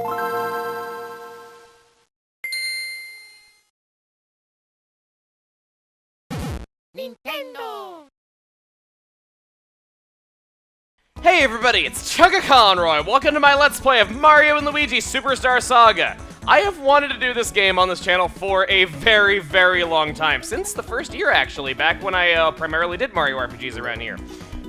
Nintendo! Hey everybody, it's Chugga Conroy. Welcome to my Let's Play of Mario & Luigi Superstar Saga. I have wanted to do this game on this channel for a very, very long time. Since the first year, actually, back when I primarily did Mario RPGs around here.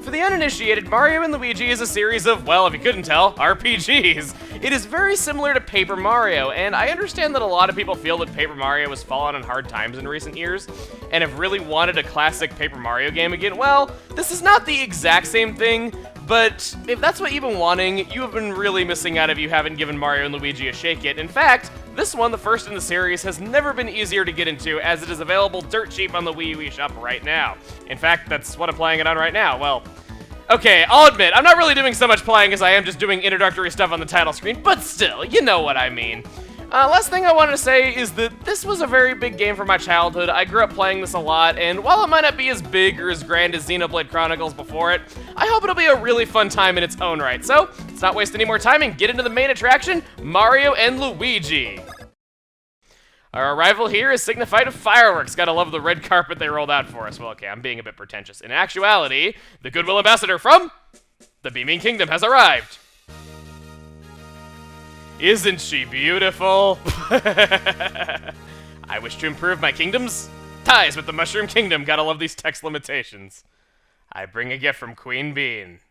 For the uninitiated, Mario & Luigi is a series of, well, if you couldn't tell, RPGs. It is very similar to Paper Mario, and I understand that a lot of people feel that Paper Mario has fallen on hard times in recent years, and have really wanted a classic Paper Mario game again. Well, this is not the exact same thing, but if that's what you've been wanting, you have been really missing out if you haven't given Mario & Luigi a shake yet. In fact, this one, the first in the series, has never been easier to get into, as it is available dirt cheap on the Wii U eShop right now. In fact, that's what I'm playing it on right now. Well, okay, I'll admit, I'm not really doing so much playing as I am just doing introductory stuff on the title screen, but still, you know what I mean. Last thing I wanted to say is that this was a very big game for my childhood. I grew up playing this a lot, and while it might not be as big or as grand as Xenoblade Chronicles before it, I hope it'll be a really fun time in its own right. So, let's not waste any more time and get into the main attraction, Mario and Luigi. Our arrival here is signified with fireworks. Gotta love the red carpet they rolled out for us. Well, okay, I'm being a bit pretentious. In actuality, the Goodwill Ambassador from the Beaming Kingdom has arrived. Isn't she beautiful? I wish to improve my kingdom's ties with the Mushroom Kingdom. Gotta love these text limitations. I bring a gift from Queen Bean.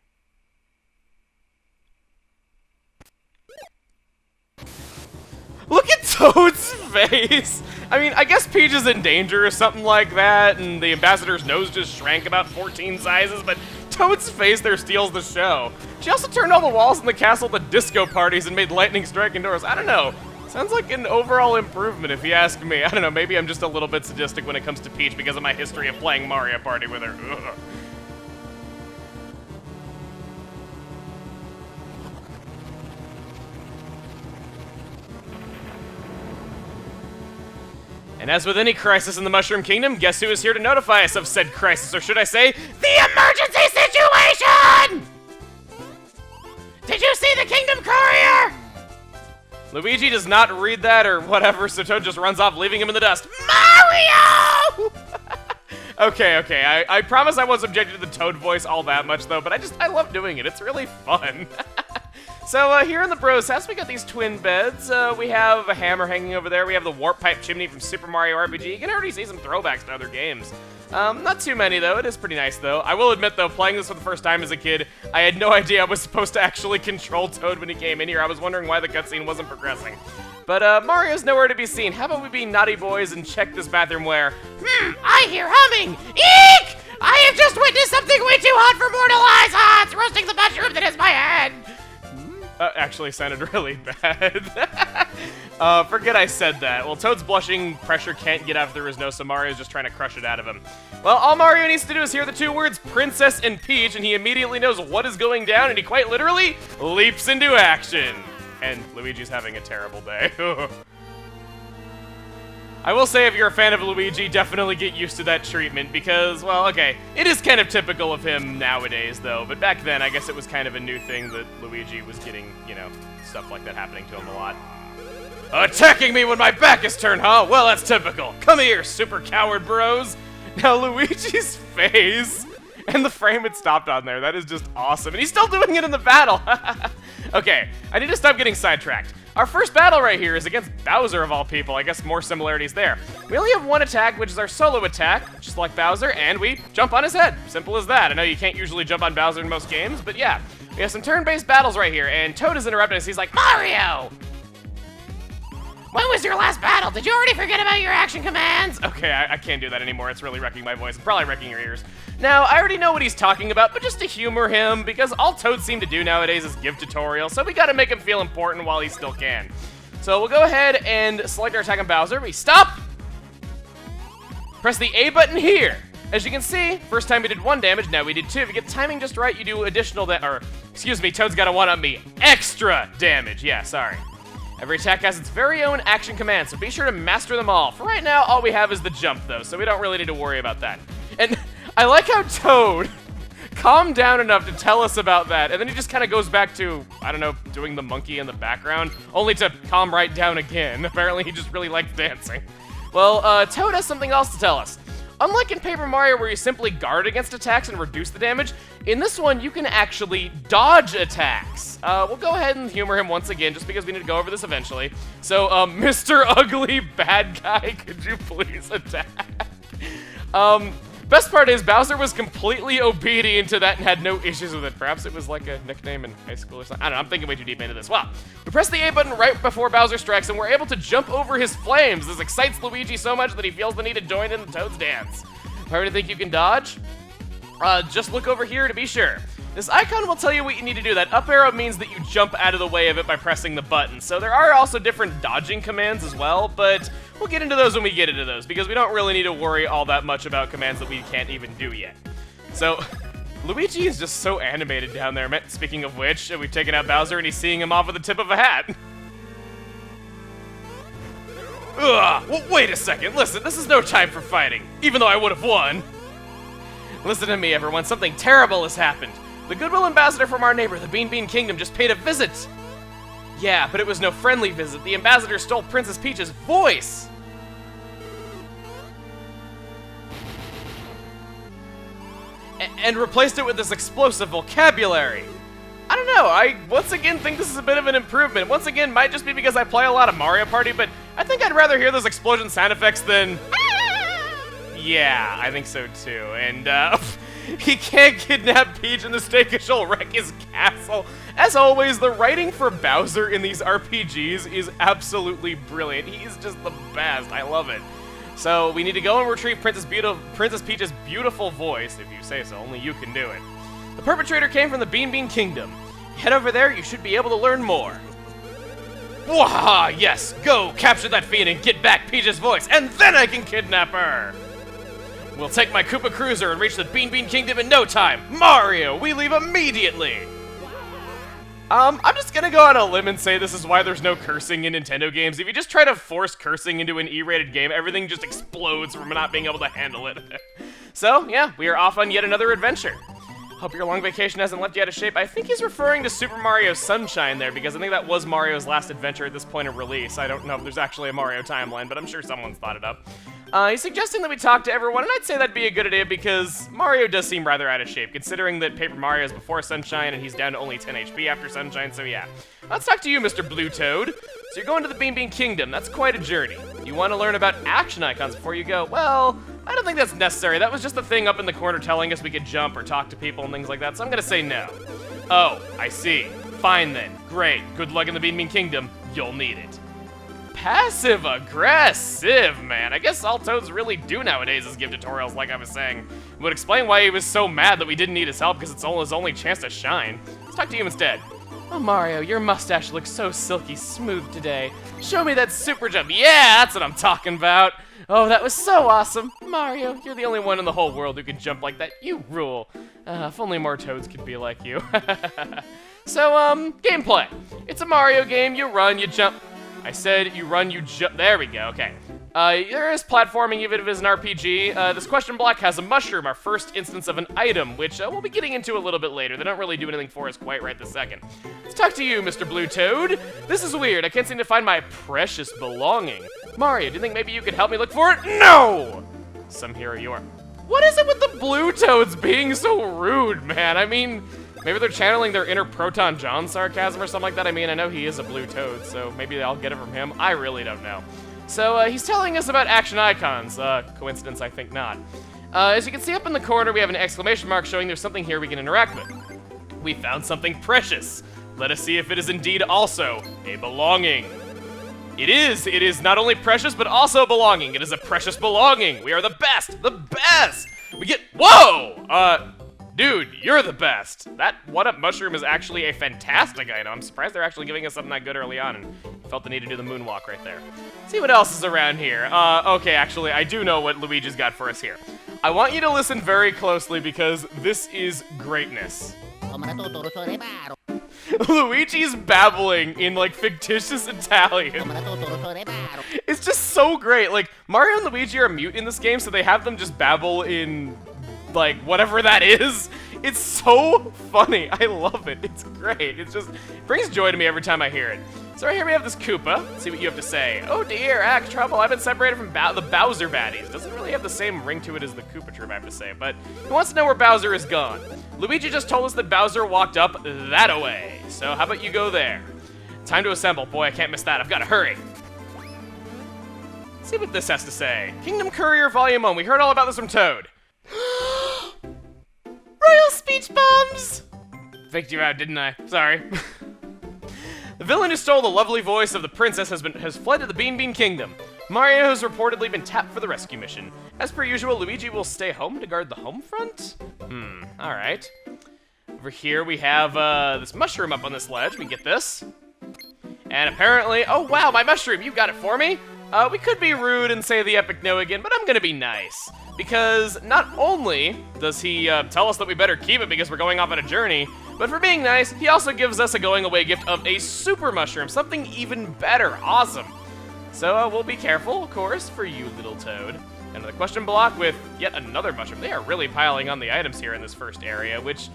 Look at Toad's face! I mean, I guess Peach is in danger or something like that, and the ambassador's nose just shrank about 14 sizes, but Toad's face there steals the show. She also turned all the walls in the castle to disco parties and made lightning strike indoors. I don't know. Sounds like an overall improvement if you ask me. I don't know, maybe I'm just a little bit sadistic when it comes to Peach because of my history of playing Mario Party with her. Ugh. And as with any crisis in the Mushroom Kingdom, guess who is here to notify us of said crisis, or should I say, the emergency situation! Did you see the Kingdom Courier? Luigi does not read that or whatever, so Toad just runs off, leaving him in the dust. Mario! Okay, I promise I won't subject you to the Toad voice all that much, though, but I love doing it. It's really fun. So, here in the Bros house, we got these twin beds. We have a hammer hanging over there. We have the warp pipe chimney from Super Mario RPG. You can already see some throwbacks to other games. Not too many, though. It is pretty nice, though. I will admit, though, playing this for the first time as a kid, I had no idea I was supposed to actually control Toad when he came in here. I was wondering why the cutscene wasn't progressing. But, Mario's nowhere to be seen. How about we be naughty boys and check this bathroom where... I hear humming! Eek! I have just witnessed something way too hot for mortal eyes! Ah, it's roasting the mushroom that is my head! Actually sounded really bad. Forget I said that. Well, Toad's blushing pressure can't get out through his nose, so Mario's just trying to crush it out of him. Well, all Mario needs to do is hear the two words Princess and Peach, and he immediately knows what is going down, and he quite literally leaps into action. And Luigi's having a terrible day. I will say, if you're a fan of Luigi, definitely get used to that treatment because, well, okay, it is kind of typical of him nowadays, though, but back then, I guess it was kind of a new thing that Luigi was getting, you know, stuff like that happening to him a lot. Attacking me when my back is turned, huh? Well, that's typical. Come here, super coward bros. Now, Luigi's face and the frame it stopped on there, that is just awesome, and he's still doing it in the battle. Okay, I need to stop getting sidetracked. Our first battle right here is against Bowser, of all people. I guess more similarities there. We only have one attack, which is our solo attack, just like Bowser, and we jump on his head. Simple as that. I know you can't usually jump on Bowser in most games, but yeah. We have some turn-based battles right here, and Toad is interrupting us. He's like, Mario! When was your last battle? Did you already forget about your action commands? Okay, I can't do that anymore. It's really wrecking my voice. It's probably wrecking your ears. Now, I already know what he's talking about, but just to humor him, because all Toads seem to do nowadays is give tutorials, so we gotta make him feel important while he still can. So we'll go ahead and select our attack on Bowser. We stop! Press the A button here. As you can see, first time we did 1 damage, now we did 2. If you get the timing just right, you do additional excuse me, Toad's got a 1-up me. Extra damage, yeah, sorry. Every attack has its very own action command, so be sure to master them all. For right now, all we have is the jump, though, so we don't really need to worry about that. And I like how Toad calm down enough to tell us about that, and then he just kind of goes back to, I don't know, doing the monkey in the background, only to calm right down again. Apparently he just really likes dancing. Well, Toad has something else to tell us. Unlike in Paper Mario where you simply guard against attacks and reduce the damage, in this one you can actually dodge attacks. We'll go ahead and humor him once again just because we need to go over this eventually. So, Mr. Ugly Bad Guy, could you please attack? Best part is Bowser was completely obedient to that and had no issues with it. Perhaps it was like a nickname in high school or something. I don't know, I'm thinking way too deep into this. Wow. We press the A button right before Bowser strikes and we're able to jump over his flames. This excites Luigi so much that he feels the need to join in the Toad's dance. However, do you think you can dodge? Just look over here to be sure. This icon will tell you what you need to do. That up arrow means that you jump out of the way of it by pressing the button. So there are also different dodging commands as well, but we'll get into those when we get into those, because we don't really need to worry all that much about commands that we can't even do yet. So, Luigi is just so animated down there. Speaking of which, we've taken out Bowser and he's seeing him off with the tip of a hat. Ugh, well, wait a second. Listen, this is no time for fighting, even though I would have won. Listen to me, everyone. Something terrible has happened. The goodwill ambassador from our neighbor, the Bean Bean Kingdom, just paid a visit. Yeah, but it was no friendly visit. The ambassador stole Princess Peach's voice. And replaced it with this explosive vocabulary. I don't know, I once again think this is a bit of an improvement. Once again, might just be because I play a lot of Mario Party, but I think I'd rather hear those explosion sound effects than... Yeah, I think so too. And, he can't kidnap Peach and the Steakish will wreck his castle. As always, the writing for Bowser in these RPGs is absolutely brilliant. He's just the best. I love it. So, we need to go and retrieve Princess Peach's beautiful voice. If you say so, only you can do it. The perpetrator came from the Bean Bean Kingdom. Head over there, you should be able to learn more. Waha! Yes, go capture that fiend and get back Peach's voice, and then I can kidnap her! We'll take my Koopa Cruiser and reach the Bean Bean Kingdom in no time. Mario, we leave immediately! I'm just gonna go on a limb and say this is why there's no cursing in Nintendo games. If you just try to force cursing into an E-rated game, everything just explodes from not being able to handle it. So, yeah, we are off on yet another adventure. Hope your long vacation hasn't left you out of shape. I think he's referring to Super Mario Sunshine there, because I think that was Mario's last adventure at this point of release. I don't know if there's actually a Mario timeline, but I'm sure someone's thought it up. He's suggesting that we talk to everyone, and I'd say that'd be a good idea because Mario does seem rather out of shape, considering that Paper Mario is before Sunshine and he's down to only 10 HP after Sunshine, so yeah. Let's talk to you, Mr. Blue Toad. So you're going to the Bean Bean Kingdom. That's quite a journey. You want to learn about action icons before you go? Well, I don't think that's necessary. That was just the thing up in the corner telling us we could jump or talk to people and things like that, so I'm gonna say no. Oh, I see. Fine then. Great. Good luck in the Bean Bean Kingdom. You'll need it. Passive-aggressive, man. I guess all Toads really do nowadays is give tutorials, like I was saying. It would explain why he was so mad that we didn't need his help, because it's his only chance to shine. Let's talk to you instead. Oh, Mario, your mustache looks so silky smooth today. Show me that super jump. Yeah, that's what I'm talking about. Oh, that was so awesome. Mario, you're the only one in the whole world who can jump like that. You rule. If only more Toads could be like you. So, gameplay. It's a Mario game. You run, you jump. I said you run, you jump. There we go, okay. There is platforming, even if it is an RPG. This question block has a mushroom, our first instance of an item, which we'll be getting into a little bit later. They don't really do anything for us quite right this second. Let's talk to you, Mr. Blue Toad. This is weird. I can't seem to find my precious belonging. Mario, do you think maybe you could help me look for it? No! Some hero you are. What is it with the Blue Toads being so rude, man? I mean, maybe they're channeling their inner Proton John sarcasm or something like that. I mean, I know he is a blue toad, so maybe I'll get it from him. I really don't know. So, he's telling us about action icons. Coincidence? I think not. As you can see up in the corner, we have an exclamation mark showing there's something here we can interact with. We found something precious. Let us see if it is indeed also a belonging. It is! It is not only precious, but also belonging. It is a precious belonging. We are the best! The best! We get— Whoa! Dude, you're the best. That one-up mushroom is actually a fantastic item. I'm surprised they're actually giving us something that good early on, and felt the need to do the moonwalk right there. See what else is around here. Okay, actually, I do know what Luigi's got for us here. I want you to listen very closely because this is greatness. Luigi's babbling in, like, fictitious Italian. It's just so great. Like, Mario and Luigi are mute in this game, so they have them just babble in, like, whatever that is. It's so funny. I love it. It's great. It just brings joy to me every time I hear it. So right here we have this Koopa. Let's see what you have to say. Oh dear, act trouble. I've been separated from the Bowser baddies. Doesn't really have the same ring to it as the Koopa troop, I have to say, but he wants to know where Bowser is gone. Luigi just told us that Bowser walked up that away. So how about you go there? Time to assemble. Boy, I can't miss that. I've got to hurry. Let's see what this has to say. Kingdom Courier Volume 1. We heard all about this from Toad. Royal speech bombs! Faked you out, didn't I? Sorry. The villain who stole the lovely voice of the princess has fled to the Bean Bean Kingdom. Mario has reportedly been tapped for the rescue mission. As per usual, Luigi will stay home to guard the home front? Alright. Over here we have this mushroom up on this ledge. We get this. And apparently, oh wow, my mushroom, you got it for me? We could be rude and say the epic no again, but I'm gonna be nice. Because not only does he tell us that we better keep it because we're going off on a journey, but for being nice, he also gives us a going away gift of a super mushroom, something even better. Awesome. So we'll be careful, of course, for you, little Toad. And the question block with yet another mushroom. They are really piling on the items here in this first area, which,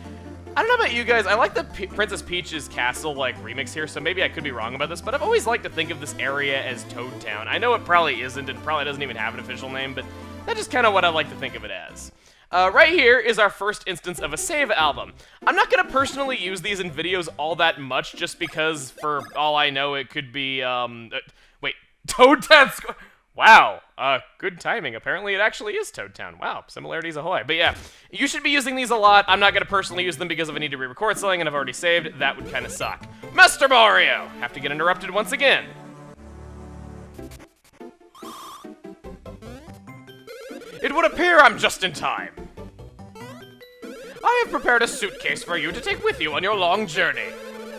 I don't know about you guys, I like the Princess Peach's Castle, remix here, so maybe I could be wrong about this, but I've always liked to think of this area as Toad Town. I know it probably isn't, and probably doesn't even have an official name, but that's just kind of what I like to think of it as. Right here is our first instance of a save album. I'm not going to personally use these in videos all that much, just because, for all I know, it could be, wait, Toad Town Square. Wow, good timing. Apparently it actually is Toad Town. Wow, similarities ahoy. But yeah, you should be using these a lot. I'm not going to personally use them because if I need to re-record something and I've already saved, that would kind of suck. Master Mario! Have to get interrupted once again. It would appear I'm just in time. I have prepared a suitcase for you to take with you on your long journey.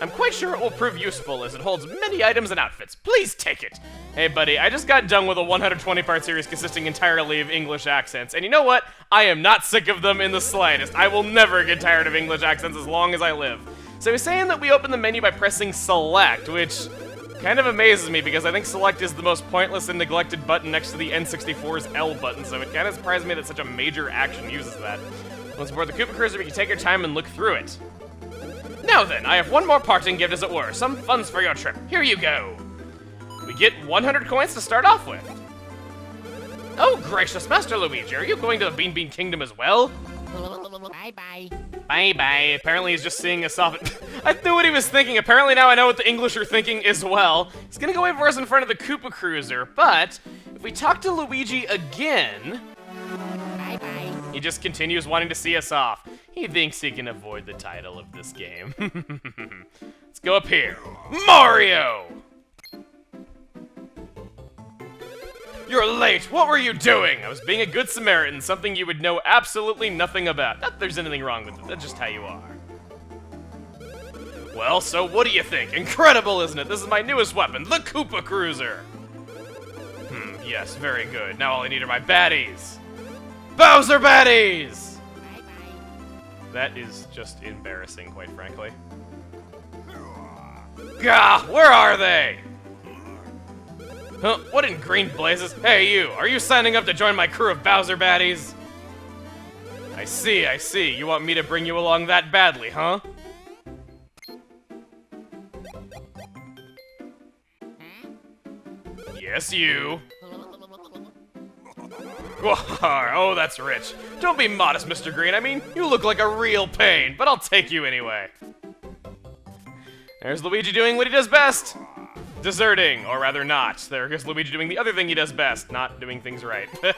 I'm quite sure it will prove useful as it holds many items and outfits. Please take it. Hey buddy, I just got done with a 120-part series consisting entirely of English accents, and you know what? I am not sick of them in the slightest. I will never get tired of English accents as long as I live. So he's saying that we open the menu by pressing select, which kind of amazes me because I think select is the most pointless and neglected button next to the N64's L button, so it kind of surprised me that such a major action uses that. Once aboard the Koopa Cruiser, we can take our time and look through it. Now then, I have one more parting gift as it were, some funds for your trip. Here you go. We get 100 coins to start off with. Oh gracious, Master Luigi, are you going to the Bean Bean Kingdom as well? Bye-bye. Bye-bye. Apparently he's just seeing us off. I knew what he was thinking. Apparently now I know what the English are thinking as well. He's gonna go wait for us in front of the Koopa Cruiser, but if we talk to Luigi again... Bye-bye. He just continues wanting to see us off. He thinks he can avoid the title of this game. Let's go up here. Mario! You're late! What were you doing? I was being a good Samaritan, something you would know absolutely nothing about. Not that there's anything wrong with it, that's just how you are. Well, so what do you think? Incredible, isn't it? This is my newest weapon, the Koopa Cruiser! Yes, very good. Now all I need are my baddies! Bowser baddies! Bye-bye. That is just embarrassing, quite frankly. Gah! Where are they? Huh? What in green blazes? Hey you, are you signing up to join my crew of Bowser baddies? I see, I see. You want me to bring you along that badly, huh? Yes, you. Oh, that's rich. Don't be modest, Mr. Green. I mean, you look like a real pain, but I'll take you anyway. There's Luigi doing what he does best. Deserting, or rather not. There goes Luigi doing the other thing he does best, not doing things right. So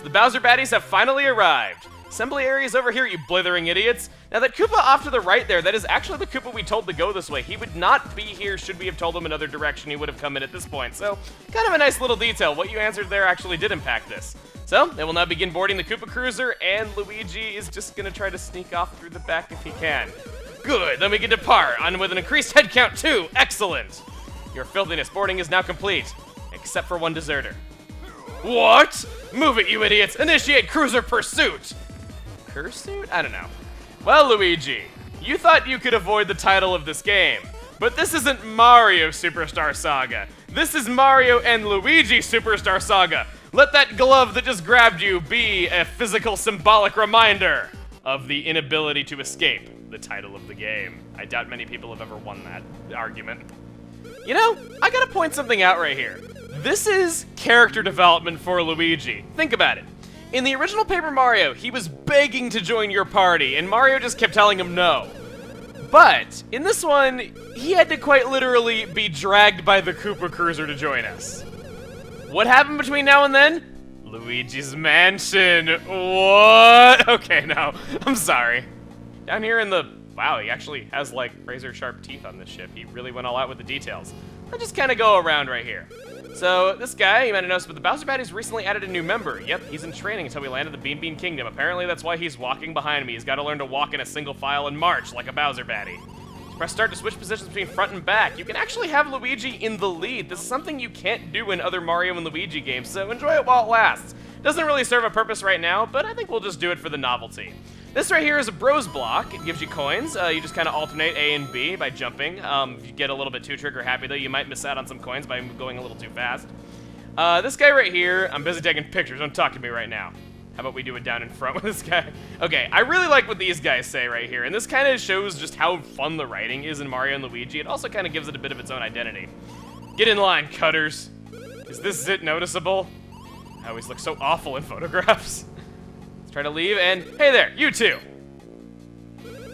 the Bowser baddies have finally arrived. Assembly area is over here, you blithering idiots. Now that Koopa off to the right there, that is actually the Koopa we told to go this way. He would not be here should we have told him another direction. He would have come in at this point. So, kind of a nice little detail. What you answered there actually did impact this. So, they will now begin boarding the Koopa Cruiser, and Luigi is just gonna try to sneak off through the back if he can. Good, then we can depart, on with an increased head count too. Excellent. Your filthiness boarding is now complete, except for one deserter. What? Move it, you idiots! Initiate cruiser pursuit! Pursuit? I don't know. Well, Luigi, you thought you could avoid the title of this game, but this isn't Mario Superstar Saga. This is Mario and Luigi Superstar Saga. Let that glove that just grabbed you be a physical symbolic reminder of the inability to escape the title of the game. I doubt many people have ever won that argument. You know, I gotta point something out right here. This is character development for Luigi. Think about it. In the original Paper Mario, he was begging to join your party, and Mario just kept telling him no. But, in this one, he had to quite literally be dragged by the Koopa Cruiser to join us. What happened between now and then? Luigi's Mansion. What? Okay, no. I'm sorry. Down here in the... Wow, he actually has, like, razor-sharp teeth on this ship. He really went all out with the details. I'll just kind of go around right here. So, this guy, you might have noticed, but the Bowser Baddies recently added a new member. Yep, he's in training until we land at the Bean Bean Kingdom. Apparently, that's why he's walking behind me. He's got to learn to walk in a single file and march like a Bowser Baddie. Press start to switch positions between front and back. You can actually have Luigi in the lead. This is something you can't do in other Mario and Luigi games, so enjoy it while it lasts. Doesn't really serve a purpose right now, but I think we'll just do it for the novelty. This right here is a bros block. It gives you coins. You just kind of alternate A and B by jumping. If you get a little bit too trigger happy, though, you might miss out on some coins by going a little too fast. This guy right here, I'm busy taking pictures. Don't talk to me right now. How about we do it down in front with this guy? Okay, I really like what these guys say right here, and this kind of shows just how fun the writing is in Mario and Luigi. It also kind of gives it a bit of its own identity. Get in line, cutters. Is this zit noticeable? I always look so awful in photographs. Let's try to leave, and hey there, you two.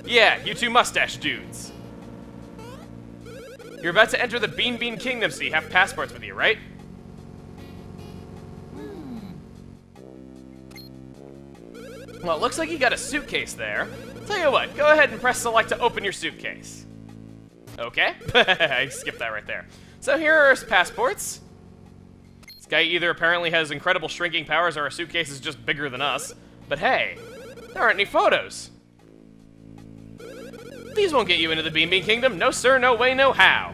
Yeah, you two mustache dudes. You're about to enter the Bean Bean Kingdom, so you have passports with you, right? Well, it looks like you got a suitcase there. Tell you what, go ahead and press select to open your suitcase. Okay, I skipped that right there. So here are his passports. This guy either apparently has incredible shrinking powers or our suitcase is just bigger than us. But hey, there aren't any photos. These won't get you into the Bean Bean Kingdom. No sir, no way, no how.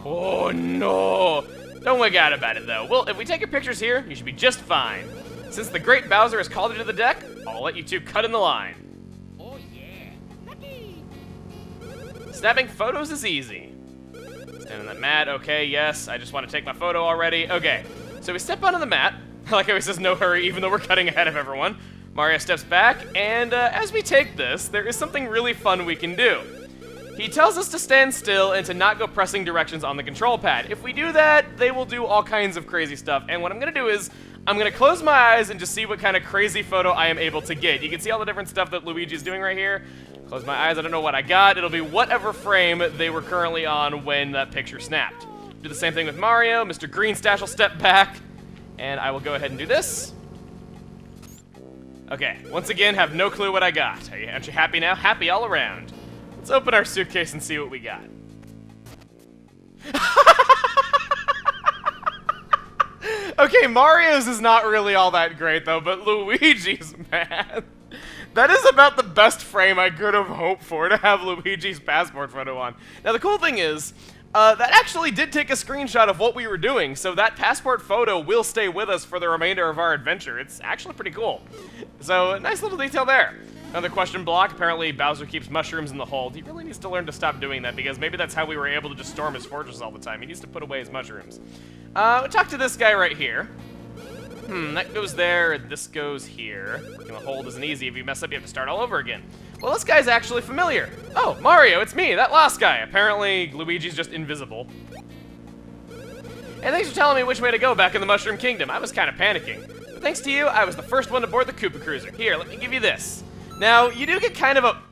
Oh no. Don't wig out about it though. Well, if we take your pictures here, you should be just fine. Since the great Bowser has called you to the deck, I'll let you two cut in the line. Oh yeah. Lucky. Snapping photos is easy. Stand on that mat. Okay, yes. I just want to take my photo already. Okay. So we step onto the mat. I like how he says no hurry, even though we're cutting ahead of everyone. Mario steps back, and as we take this, there is something really fun we can do. He tells us to stand still and to not go pressing directions on the control pad. If we do that, they will do all kinds of crazy stuff. And what I'm going to do is, I'm going to close my eyes and just see what kind of crazy photo I am able to get. You can see all the different stuff that Luigi's doing right here. Close my eyes, I don't know what I got. It'll be whatever frame they were currently on when that picture snapped. Do the same thing with Mario. Mr. Greenstash will step back, and I will go ahead and do this. Okay, once again, have no clue what I got. Aren't you happy now? Happy all around. Let's open our suitcase and see what we got. Okay, Mario's is not really all that great, though, but Luigi's, man. That is about the best frame I could have hoped for to have Luigi's passport photo on. Now, the cool thing is, that actually did take a screenshot of what we were doing, so that passport photo will stay with us for the remainder of our adventure. It's actually pretty cool. So, nice little detail there. Another question block. Apparently, Bowser keeps mushrooms in the hold. He really needs to learn to stop doing that, because maybe that's how we were able to just storm his fortress all the time. He needs to put away his mushrooms. Talk to this guy right here. That goes there, this goes here. Working the hold isn't easy. If you mess up, you have to start all over again. Well, this guy's actually familiar. Oh, Mario, it's me, that last guy. Apparently, Luigi's just invisible. And thanks for telling me which way to go back in the Mushroom Kingdom. I was kind of panicking. But thanks to you, I was the first one to board the Koopa Cruiser. Here, let me give you this. Now, you do get kind of a...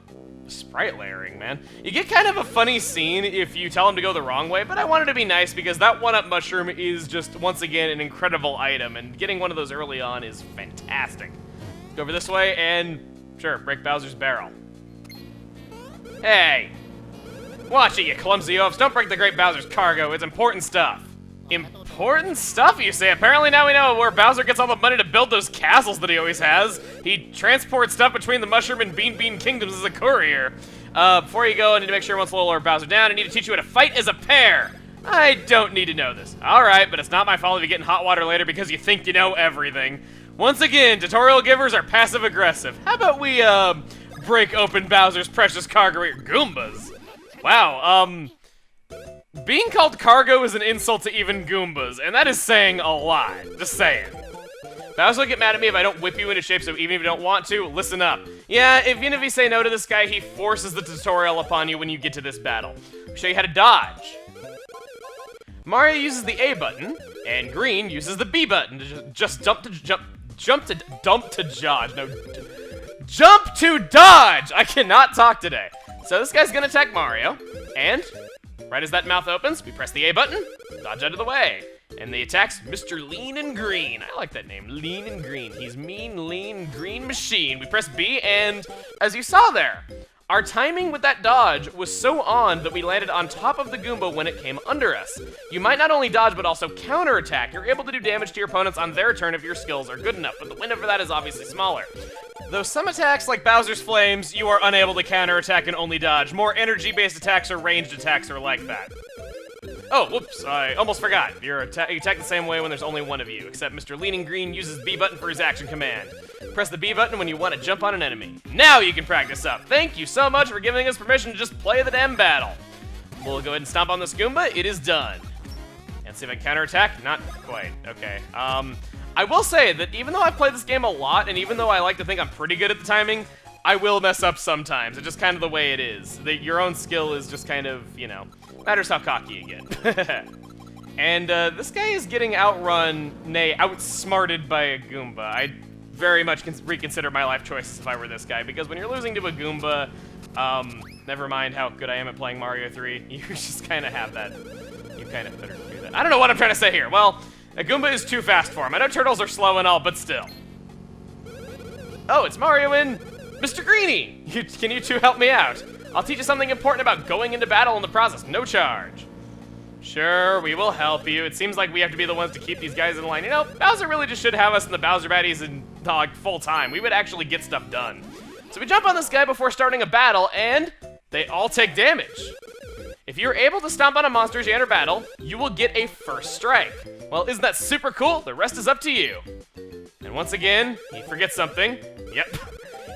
Sprite layering, man. You get kind of a funny scene if you tell him to go the wrong way, but I wanted to be nice because that one-up mushroom is just, once again, an incredible item, and getting one of those early on is fantastic. Go over this way, and sure, break Bowser's barrel. Hey! Watch it, you clumsy oafs. Don't break the Great Bowser's cargo. It's important stuff. Important stuff, you say? Apparently now we know where Bowser gets all the money to build those castles that he always has. He transports stuff between the Mushroom and Bean Bean Kingdoms as a courier. Before you go, I need to make sure once to lower Bowser down. I need to teach you how to fight as a pair. I don't need to know this. Alright, but it's not my fault if you get in hot water later because you think you know everything. Once again, tutorial givers are passive-aggressive. How about we, break open Bowser's precious cargo here? Goombas. Wow, being called cargo is an insult to even Goombas, and that is saying a lot. Just saying. Bowser will get mad at me if I don't whip you into shape, so even if you don't want to, listen up. Yeah, even if you say no to this guy, he forces the tutorial upon you when you get to this battle. I'll show you how to dodge. Mario uses the A button, and Green uses the B button to just jump to dodge! I cannot talk today. So this guy's gonna attack Mario, and right as that mouth opens, we press the A button, dodge out of the way. And the attack's Mr. Lean and Green. I like that name, Lean and Green. He's mean, lean, green machine. We press B, and as you saw there, our timing with that dodge was so on that we landed on top of the Goomba when it came under us. You might not only dodge, but also counterattack. You're able to do damage to your opponents on their turn if your skills are good enough, but the window for that is obviously smaller. Though some attacks, like Bowser's Flames, you are unable to counterattack and only dodge. More energy-based attacks or ranged attacks are like that. Oh, whoops, I almost forgot. You attack the same way when there's only one of you, except Mr. Leaning Green uses B button for his action command. Press the B button when you want to jump on an enemy. Now you can practice up. Thank you so much for giving us permission to just play the damn battle. We'll go ahead and stomp on this Goomba. It is done. And see if I can counterattack. Not quite. Okay. I will say that even though I've played this game a lot, and even though I like to think I'm pretty good at the timing, I will mess up sometimes. It's just kind of the way it is. Your own skill is just kind of, you know, matters how cocky you get. And this guy is getting outrun, nay, outsmarted by a Goomba. I'd very much reconsider my life choices if I were this guy, because when you're losing to a Goomba, never mind how good I am at playing Mario 3, you just kind of have that. You kind of better do that. I don't know what I'm trying to say here. Well, a Goomba is too fast for him. I know turtles are slow and all, but still. Oh, it's Mario and Mr. Greenie! Can you two help me out? I'll teach you something important about going into battle in the process. No charge. Sure, we will help you. It seems like we have to be the ones to keep these guys in line. You know, Bowser really just should have us in the Bowser baddies in, like, full time. We would actually get stuff done. So we jump on this guy before starting a battle, and they all take damage. If you're able to stomp on a monster as you enter battle, you will get a first strike. Well, isn't that super cool? The rest is up to you. And once again, he forgets something. Yep.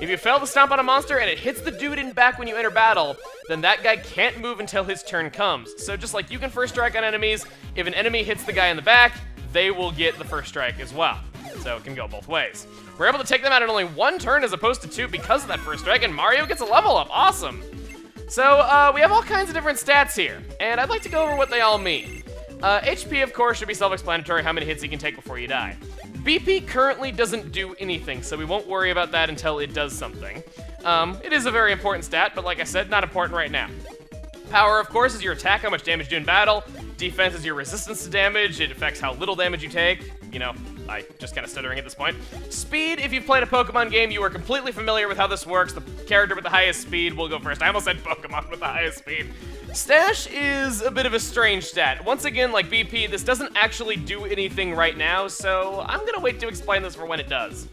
If you fail to stomp on a monster and it hits the dude in back when you enter battle, then that guy can't move until his turn comes. So just like you can first strike on enemies, if an enemy hits the guy in the back, they will get the first strike as well. So it can go both ways. We're able to take them out in only one turn as opposed to two because of that first strike, and Mario gets a level up. Awesome. So we have all kinds of different stats here, and I'd like to go over what they all mean. HP, of course, should be self-explanatory, how many hits you can take before you die. BP currently doesn't do anything, so we won't worry about that until it does something. It is a very important stat, but like I said, not important right now. Power, of course, is your attack, how much damage you do in battle. Defense is your resistance to damage. It affects how little damage you take. You know, I just kind of stuttering at this point. Speed, if you've played a Pokemon game, you are completely familiar with how this works. The character with the highest speed will go first. I almost said Pokemon with the highest speed. Stash is a bit of a strange stat. Once again, like BP, this doesn't actually do anything right now, so I'm gonna wait to explain this for when it does.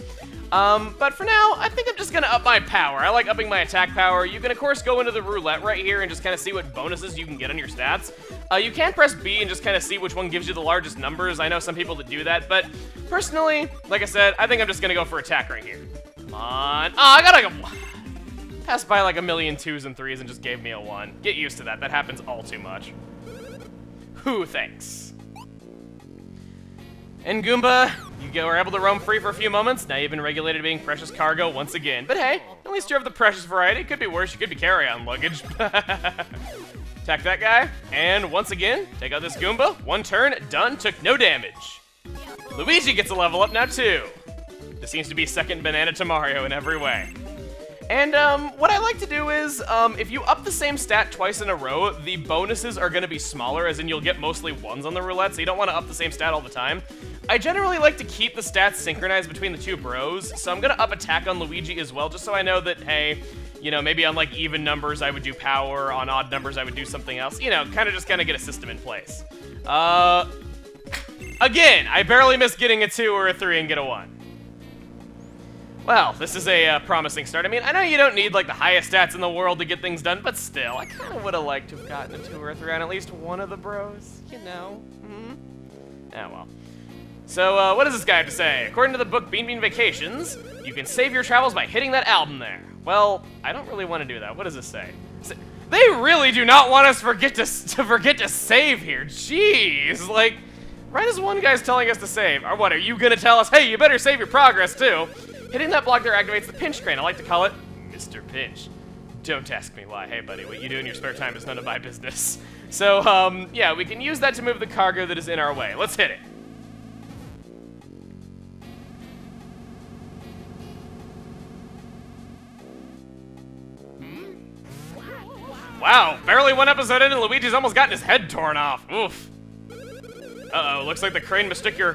But for now, I think I'm just gonna up my power. I like upping my attack power. You can, of course, go into the roulette right here and just kind of see what bonuses you can get on your stats. You can press B and just kind of see which one gives you the largest numbers. I know some people that do that, but personally, like I said, I think I'm just gonna go for attack right here. Come on. Oh, I gotta go. Passed by like a million 2s and 3s and just gave me a 1. Get used to that. That happens all too much. Whew, thanks. And Goomba, you were able to roam free for a few moments. Now you've been regulated to being precious cargo once again. But hey, at least you have the precious variety. It could be worse. You could be carry-on luggage. Attack that guy. And once again, take out this Goomba. One turn, done, took no damage. Luigi gets a level up now too. This seems to be second banana to Mario in every way. And what I like to do is, if you up the same stat twice in a row, the bonuses are gonna be smaller, as in you'll get mostly 1s on the roulette, so you don't wanna up the same stat all the time. I generally like to keep the stats synchronized between the two bros, so I'm gonna up attack on Luigi as well, just so I know that, hey, you know, maybe on like even numbers I would do power, on odd numbers I would do something else, you know, kind of get a system in place. Again, I barely missed getting a 2 or a 3 and get a 1. Well, this is a promising start. I mean, I know you don't need like the highest stats in the world to get things done, but still, I kind of would have liked to have gotten a 2 or a 3 on at least one of the bros, you know? Oh well. So, what does this guy have to say? According to the book Bean Bean Vacations, you can save your travels by hitting that album there. Well, I don't really want to do that. What does this say? They really do not want us to forget to save here. Jeez, like, Right as one guy's telling us to save. Or what, are you gonna tell us, hey, you better save your progress too? Hitting that block there activates the pinch crane. I like to call it Mr. Pinch. Don't ask me why. Hey, buddy, what you do in your spare time is none of my business. So, yeah, we can use that to move the cargo that is in our way. Let's hit it. Wow, barely one episode in and Luigi's almost gotten his head torn off. Oof. Uh-oh, looks like the crane mistook you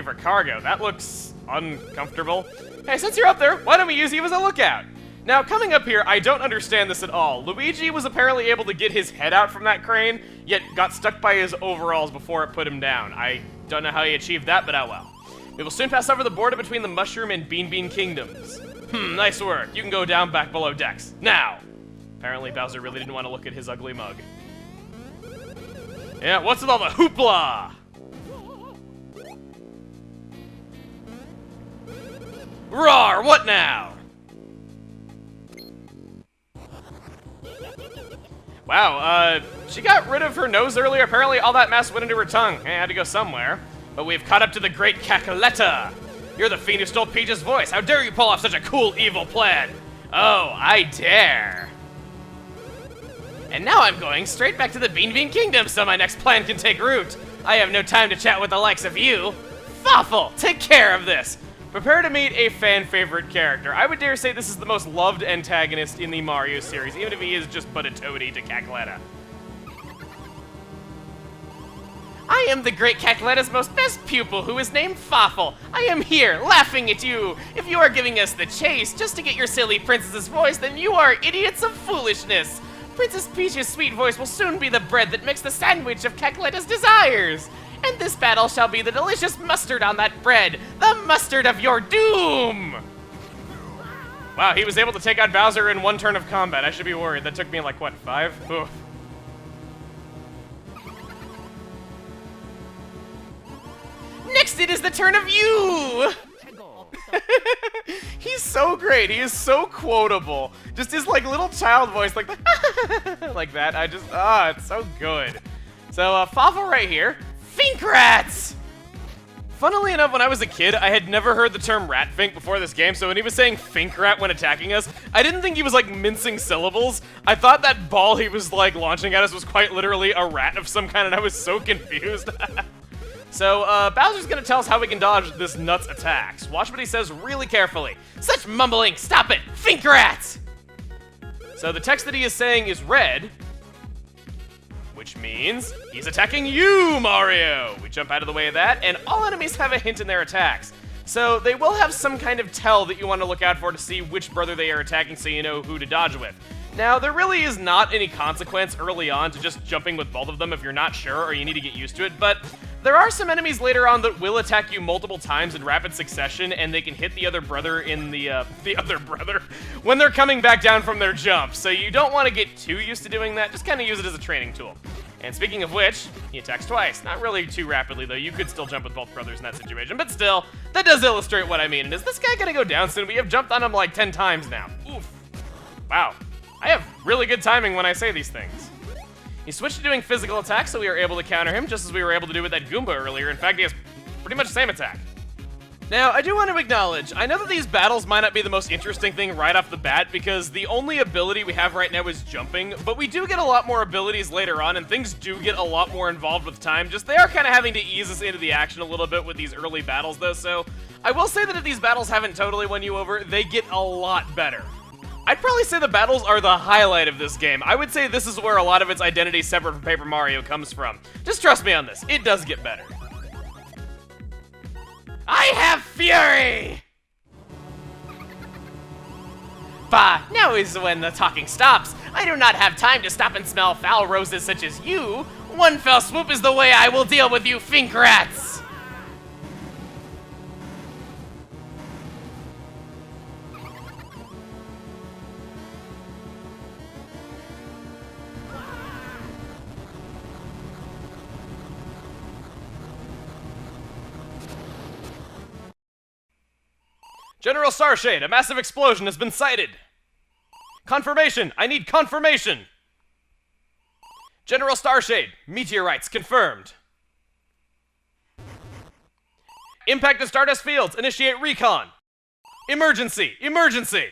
for cargo. That looks uncomfortable. Hey, since you're up there, why don't we use you as a lookout? Now, coming up here, I don't understand this at all. Luigi was apparently able to get his head out from that crane, yet got stuck by his overalls before it put him down. I don't know how he achieved that, but oh well. We will soon pass over the border between the Mushroom and Bean Bean Kingdoms. Nice work. You can go down back below decks. Now! Apparently Bowser really didn't want to look at his ugly mug. Yeah, what's with all the hoopla? Roar, what now? Wow, she got rid of her nose earlier. Apparently all that mess went into her tongue. It had to go somewhere. But we've caught up to the great Cackletta. You're the fiend who stole Peach's voice. How dare you pull off such a cool, evil plan? Oh, I dare. And now I'm going straight back to the Bean Bean Kingdom so my next plan can take root. I have no time to chat with the likes of you. Fawful, take care of this. Prepare to meet a fan-favorite character. I would dare say this is the most loved antagonist in the Mario series, even if he is just but a toady to Cackletta. I am the great Cackletta's most best pupil, who is named Fawful. I am here, laughing at you. If you are giving us the chase just to get your silly princess's voice, then you are idiots of foolishness. Princess Peach's sweet voice will soon be the bread that makes the sandwich of Cackletta's desires. And this battle shall be the delicious mustard on that bread, the mustard of your doom! Wow, he was able to take out Bowser in one turn of combat. I should be worried. That took me like, what, 5? Oof. Next it is the turn of you! He's so great. He is so quotable. Just his like little child voice, like like that. It's so good. So Fawful right here. Fink rats. Funnily enough, when I was a kid, I had never heard the term rat fink before this game. So when he was saying fink rat when attacking us, I didn't think he was like mincing syllables. I thought that ball he was like launching at us was quite literally a rat of some kind, and I was so confused. So, Bowser's gonna tell us how we can dodge this nut's attacks. Watch what he says really carefully. Such mumbling! Stop it! Fink rats! So the text that he is saying is red, which means he's attacking you, Mario! We jump out of the way of that, and all enemies have a hint in their attacks. So they will have some kind of tell that you want to look out for to see which brother they are attacking so you know who to dodge with. Now, there really is not any consequence early on to just jumping with both of them if you're not sure or you need to get used to it, but there are some enemies later on that will attack you multiple times in rapid succession, and they can hit the other brother in the other brother when they're coming back down from their jump. So you don't want to get too used to doing that, just kind of use it as a training tool. And speaking of which, he attacks twice. Not really too rapidly, though. You could still jump with both brothers in that situation, but still, that does illustrate what I mean. And is this guy gonna go down soon? We have jumped on him like 10 times now. Oof. Wow. I have really good timing when I say these things. He switched to doing physical attacks, so we were able to counter him, just as we were able to do with that Goomba earlier. In fact, he has pretty much the same attack. Now, I do want to acknowledge, I know that these battles might not be the most interesting thing right off the bat, because the only ability we have right now is jumping, but we do get a lot more abilities later on, and things do get a lot more involved with time. Just, they are kind of having to ease us into the action a little bit with these early battles, though, so I will say that if these battles haven't totally won you over, they get a lot better. I'd probably say the battles are the highlight of this game. I would say this is where a lot of its identity separate from Paper Mario comes from. Just trust me on this, it does get better. I have fury! Bah, now is when the talking stops. I do not have time to stop and smell foul roses such as you. One fell swoop is the way I will deal with you fink rats! General Starshade, a massive explosion has been sighted. Confirmation! I need confirmation! General Starshade, meteorites confirmed. Impact to Stardust Fields. Initiate recon. Emergency! Emergency!